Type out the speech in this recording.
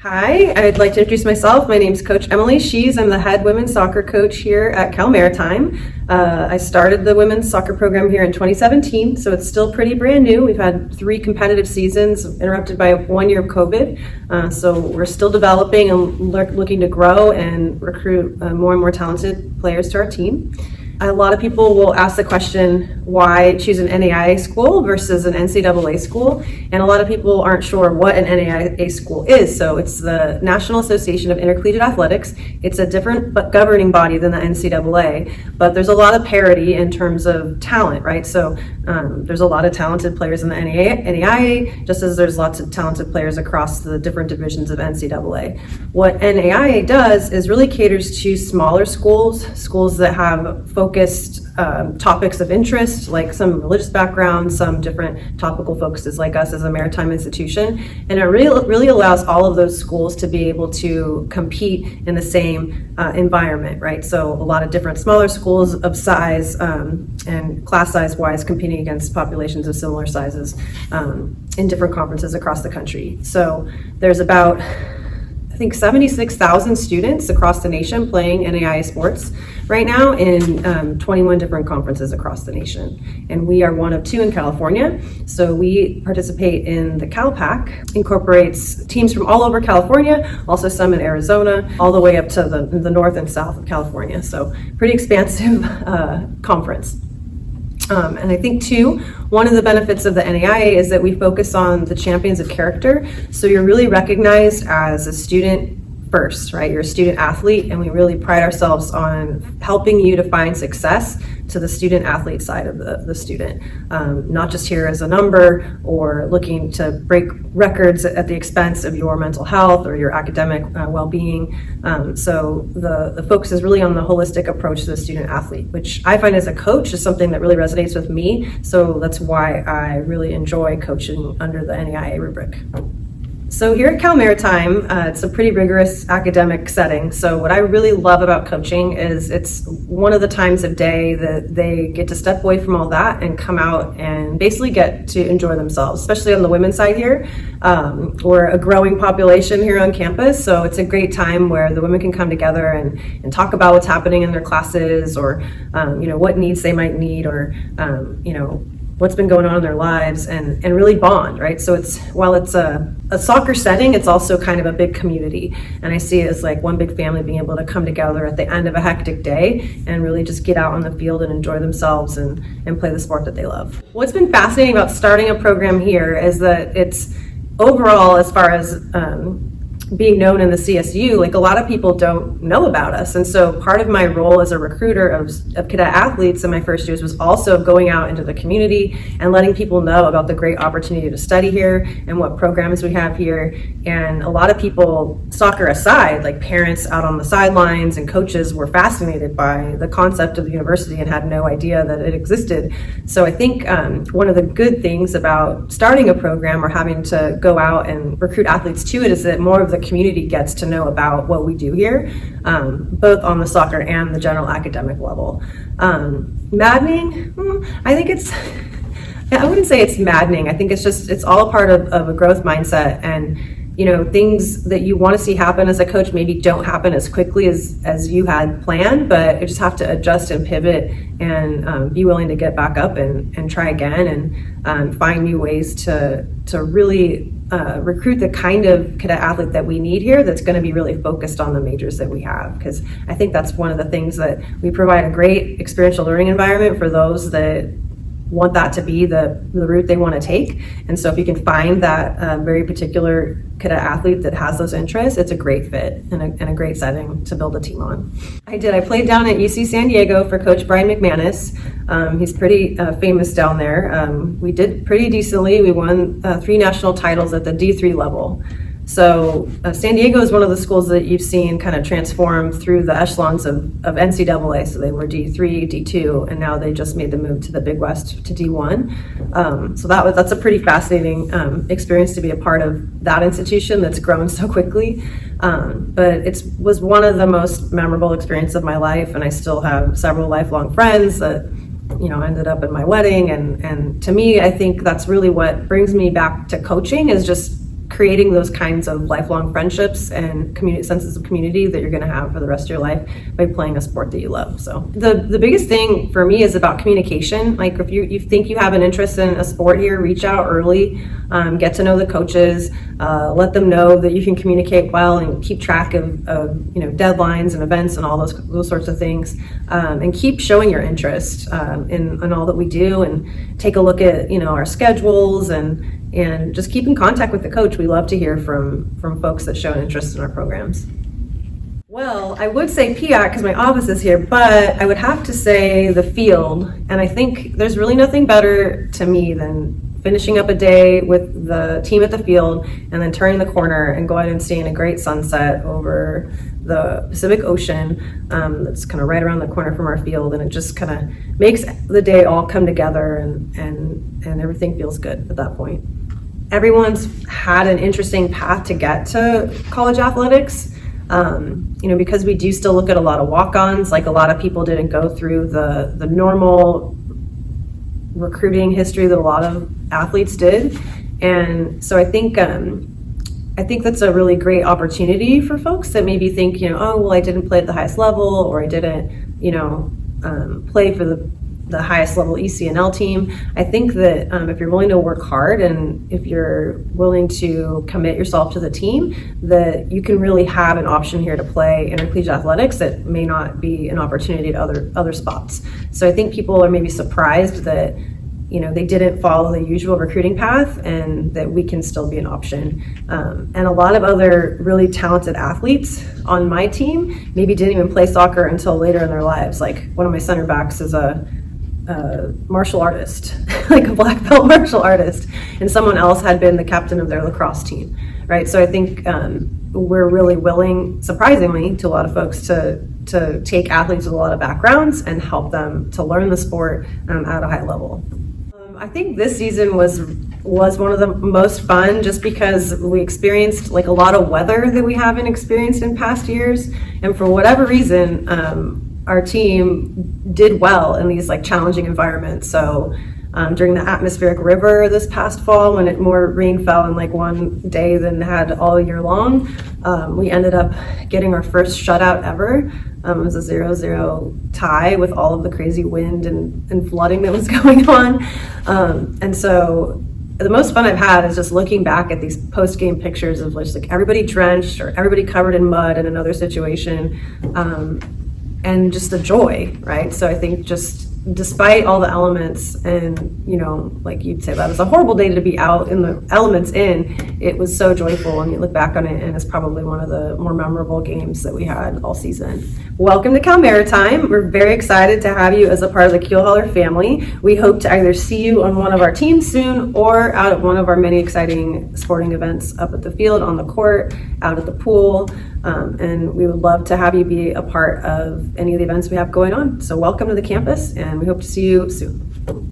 Hi, I'd like to introduce myself. My name is Coach Emily Scheese. I'm the head women's soccer coach here at Cal Maritime. I started the women's soccer program here in 2017, so it's still pretty brand new. We've had 3 competitive seasons interrupted by 1 year of COVID. So we're still developing and looking to grow and recruit more and more talented players to our team. A lot of people will ask the question, why choose an NAIA school versus an NCAA school? And a lot of people aren't sure what an NAIA school is. So it's the National Association of Intercollegiate Athletics. It's a different governing body than the NCAA, but there's a lot of parity in terms of talent, right? So there's a lot of talented players in the NAIA, just as there's lots of talented players across the different divisions of NCAA. What NAIA does is really caters to smaller schools that have focused topics of interest, like some religious backgrounds, some different topical focuses like us as a maritime institution. And it really allows all of those schools to be able to compete in the same environment, right? So a lot of different smaller schools of size and class size wise competing against populations of similar sizes in different conferences across the country. So there's about, I think, 76,000 students across the nation playing NAIA sports right now in 21 different conferences across the nation. And we are one of 2 in California. So we participate in the CalPAC, incorporates teams from all over California, also some in Arizona, all the way up to the north and south of California. So pretty expansive conference. And I think too, one of the benefits of the NAIA is that we focus on the champions of character. So you're really recognized as a student first, right? You're a student athlete, and we really pride ourselves on helping you to find success to the student athlete side of the student. Not just here as a number or looking to break records at the expense of your mental health or your academic well-being. So the focus is really on the holistic approach to the student athlete, which I find as a coach is something that really resonates with me. So that's why I really enjoy coaching under the NAIA rubric. So here at Cal Maritime, it's a pretty rigorous academic setting. So what I really love about coaching is it's one of the times of day that they get to step away from all that and come out and basically get to enjoy themselves, especially on the women's side here. We're a growing population here on campus, so it's a great time where the women can come together and talk about what's happening in their classes, or what needs they might need, or what's been going on in their lives, and really bond, right? So while it's a soccer setting, it's also kind of a big community. And I see it as like one big family being able to come together at the end of a hectic day and really just get out on the field and enjoy themselves and play the sport that they love. What's been fascinating about starting a program here is that it's overall, as far as being known in the CSU, like a lot of people don't know about us. And so part of my role as a recruiter of cadet athletes in my first years was also going out into the community and letting people know about the great opportunity to study here and what programs we have here. And a lot of people, soccer aside, like parents out on the sidelines and coaches, were fascinated by the concept of the university and had no idea that it existed. So I think one of the good things about starting a program or having to go out and recruit athletes to it is that more of the community gets to know about what we do here, both on the soccer and the general academic level. Maddening? I think I wouldn't say it's maddening. I think it's all a part of a growth mindset, and things that you want to see happen as a coach maybe don't happen as quickly as you had planned, but you just have to adjust and pivot and be willing to get back up and try again and find new ways to really recruit the kind of cadet athlete that we need here that's going to be really focused on the majors that we have, because I think that's one of the things that we provide a great experiential learning environment for those that want that to be the route they want to take. And so if you can find that very particular cadet athlete that has those interests, it's a great fit and a great setting to build a team on. I played down at UC San Diego for Coach Brian McManus. He's pretty famous down there. We did pretty decently. We won 3 national titles at the D3 level. So San Diego is one of the schools that you've seen kind of transform through the echelons of NCAA. So they were D3, D2, and now they just made the move to the Big West to D1. So that's a pretty fascinating experience to be a part of that institution that's grown so quickly. But it was one of the most memorable experiences of my life, and I still have several lifelong friends that ended up in my wedding. And to me, I think that's really what brings me back to coaching, is just creating those kinds of lifelong friendships and senses of community that you're going to have for the rest of your life by playing a sport that you love. So the biggest thing for me is about communication. Like if you think you have an interest in a sport here, reach out early, get to know the coaches, let them know that you can communicate well and keep track of deadlines and events and all those sorts of things, and keep showing your interest in all that we do, and take a look at our schedules, and just keep in contact with the coach. We love to hear from folks that show an interest in our programs. Well, I would say PIAC because my office is here, but I would have to say the field. And I think there's really nothing better to me than finishing up a day with the team at the field and then turning the corner and going and seeing a great sunset over the Pacific Ocean that's kind of right around the corner from our field, and it just kind of makes the day all come together, and everything feels good at that point. Everyone's had an interesting path to get to college athletics, because we do still look at a lot of walk-ons. Like a lot of people didn't go through the normal recruiting history that a lot of athletes did, and so I think that's a really great opportunity for folks that maybe think, oh, well, I didn't play at the highest level, or I didn't, play for the highest level ECNL team. I think that if you're willing to work hard and if you're willing to commit yourself to the team, that you can really have an option here to play intercollegiate athletics that may not be an opportunity at other spots. So I think people are maybe surprised that they didn't follow the usual recruiting path, and that we can still be an option. And a lot of other really talented athletes on my team maybe didn't even play soccer until later in their lives. Like one of my center backs is a martial artist, like a black belt martial artist, and someone else had been the captain of their lacrosse team, right? So I think we're really willing, surprisingly, to a lot of folks to take athletes with a lot of backgrounds and help them to learn the sport at a high level. I think this season was one of the most fun, just because we experienced like a lot of weather that we haven't experienced in past years, and for whatever reason, our team did well in these like challenging environments. So during the atmospheric river this past fall, when more rain fell in like one day than had all year long, we ended up getting our first shutout ever. It was a 0-0 tie with all of the crazy wind and flooding that was going on. And so the most fun I've had is just looking back at these post-game pictures of just like everybody drenched or everybody covered in mud in another situation, and just the joy, right? So I think just despite all the elements, and like you'd say that was a horrible day to be out in the elements it was so joyful, and you look back on it and it's probably one of the more memorable games that we had all season. Welcome to Cal Maritime. We're very excited to have you as a part of the Keelhauler family. We hope to either see you on one of our teams soon, or out at one of our many exciting sporting events up at the field, on the court, out at the pool, and we would love to have you be a part of any of the events we have going on. So welcome to the campus, and we hope to see you soon.